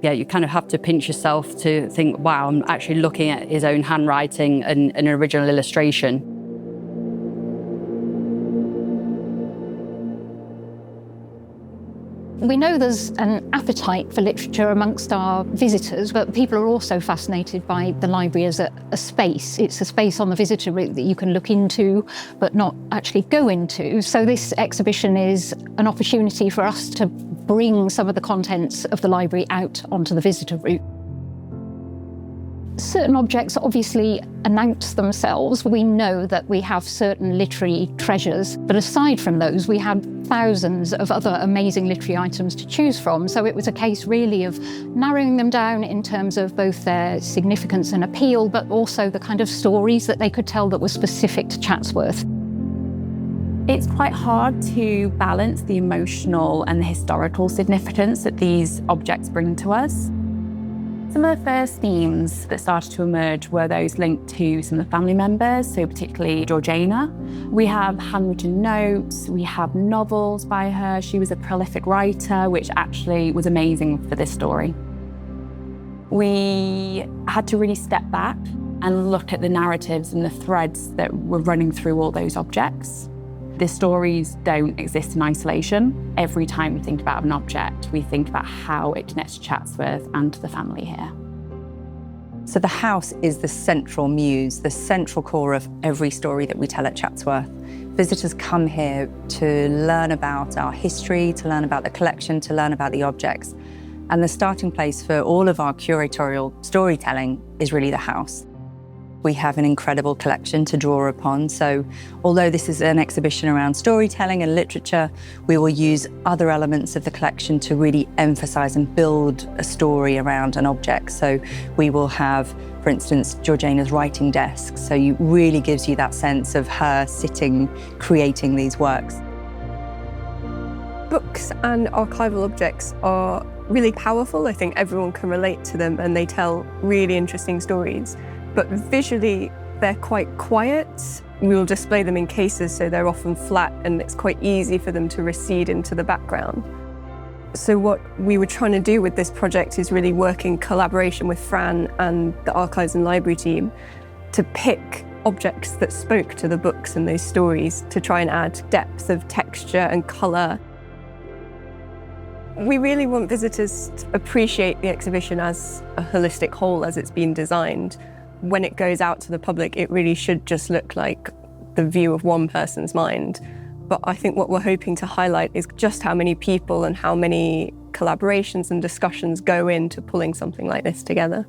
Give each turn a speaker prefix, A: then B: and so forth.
A: Yeah, you kind of have to pinch yourself to think, wow, I'm actually looking at his own handwriting and an original illustration.
B: We know there's an appetite for literature amongst our visitors, but people are also fascinated by the library as a space. It's a space on the visitor route that you can look into, but not actually go into. So this exhibition is an opportunity for us to bring some of the contents of the library out onto the visitor route. Certain objects obviously announce themselves. We know that we have certain literary treasures, but aside from those, we had thousands of other amazing literary items to choose from. So it was a case really of narrowing them down in terms of both their significance and appeal, but also the kind of stories that they could tell that were specific to Chatsworth.
C: It's quite hard to balance the emotional and the historical significance that these objects bring to us. Some of the first themes that started to emerge were those linked to some of the family members, so particularly Georgina. We have handwritten notes, we have novels by her. She was a prolific writer, which actually was amazing for this story. We had to really step back and look at the narratives and the threads that were running through all those objects. The stories don't exist in isolation. Every time we think about an object, we think about how it connects to Chatsworth and to the family here.
D: So the house is the central muse, the central core of every story that we tell at Chatsworth. Visitors come here to learn about our history, to learn about the collection, to learn about the objects. And the starting place for all of our curatorial storytelling is really the house. We have an incredible collection to draw upon. So although this is an exhibition around storytelling and literature, we will use other elements of the collection to really emphasize and build a story around an object. So we will have, for instance, Georgina's writing desk. So it really gives you that sense of her sitting, creating these works.
E: Books and archival objects are really powerful. I think everyone can relate to them and they tell really interesting stories. But visually, they're quite quiet. We will display them in cases, so they're often flat and it's quite easy for them to recede into the background. So what we were trying to do with this project is really work in collaboration with Fran and the Archives and Library team to pick objects that spoke to the books and those stories to try and add depth of texture and colour. We really want visitors to appreciate the exhibition as a holistic whole as it's been designed. When it goes out to the public, it really should just look like the view of one person's mind. But I think what we're hoping to highlight is just how many people and how many collaborations and discussions go into pulling something like this together.